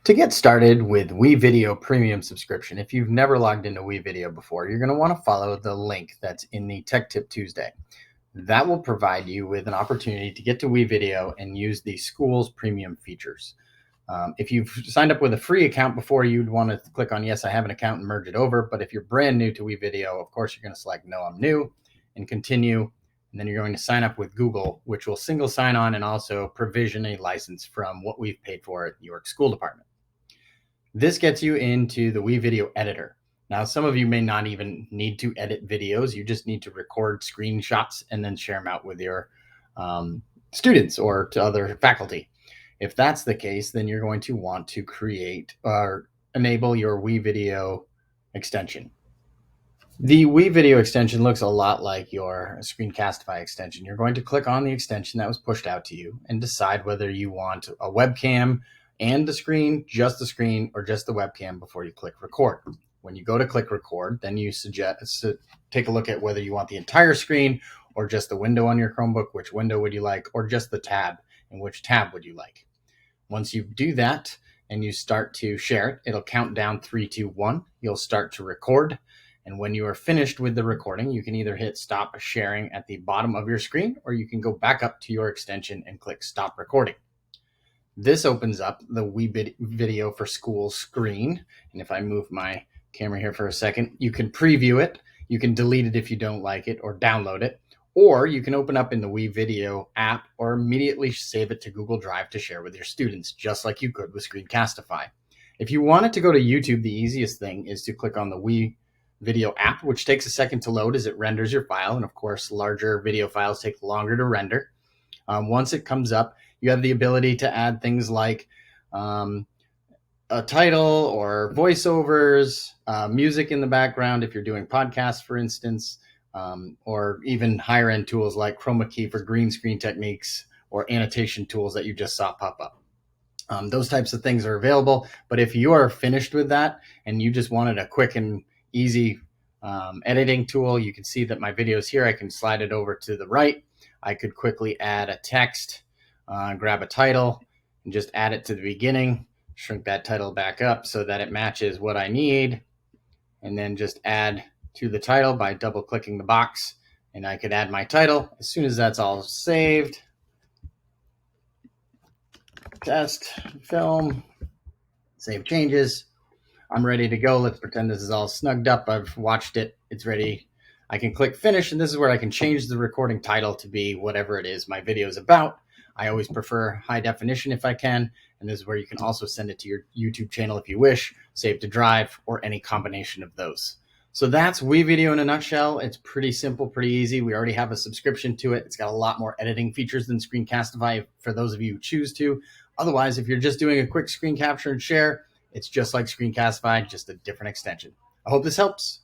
To get started with WeVideo Premium subscription, if you've never logged into WeVideo before, you're going to want to follow the link that's in the Tech Tip Tuesday. That will provide you with an opportunity to get to WeVideo and use the school's premium features. If you've signed up with a free account before, you'd want to click on yes, I have an account and merge it over. But if you're brand new to WeVideo, of course, you're going to select no, I'm new and continue. And then you're going to sign up with Google, which will single sign on and also provision a license from what we've paid for at York School Department. This gets you into the WeVideo editor. Now, some of you may not even need to edit videos. You just need to record screenshots and then share them out with your students or to other faculty. If that's the case, then you're going to want to create or enable your WeVideo extension. The WeVideo extension looks a lot like your Screencastify extension. You're going to click on the extension that was pushed out to you and decide whether you want a webcam and the screen, or just the webcam before you click record. When you go to click record, then you suggest to take a look at whether you want the entire screen or just the window on your Chromebook, which window would you like, or just the tab, and which tab would you like. Once you do that and you start to share it, it'll count down 3, 2, 1. You'll start to record. And when you are finished with the recording, you can either hit stop sharing at the bottom of your screen, or you can go back up to your extension and click stop recording. This opens up the WeVideo for School screen. And if I move my camera here for a second, you can preview it. You can delete it if you don't like it or download it. Or you can open up in the WeVideo app or immediately save it to Google Drive to share with your students, just like you could with Screencastify. If you want it to go to YouTube, the easiest thing is to click on the WeVideo app, which takes a second to load as it renders your file. And of course, larger video files take longer to render. Once it comes up, you have the ability to add things like a title or voiceovers, music in the background if you're doing podcasts, for instance, or even higher end tools like chroma key for green screen techniques or annotation tools that you just saw pop up. Those types of things are available. But if you are finished with that and you just wanted a quick and easy editing tool, you can see that my video is here. I can slide it over to the right. I could quickly add a text, grab a title, and just add it to the beginning, shrink that title back up so that it matches what I need, and then just add to the title by double clicking the box. And I could add my title. As soon as that's all saved, test, film, save changes. I'm ready to go. Let's pretend this is all snugged up. I've watched it. It's ready. I can click finish, and this is where I can change the recording title to be whatever it is my video is about. I always prefer high definition if I can, and this is where you can also send it to your YouTube channel if you wish, save to Drive, or any combination of those. So that's WeVideo in a nutshell. It's pretty simple, pretty easy. We already have a subscription to it. It's got a lot more editing features than Screencastify for those of you who choose to. Otherwise, if you're just doing a quick screen capture and share, it's just like Screencastify, just a different extension. I hope this helps.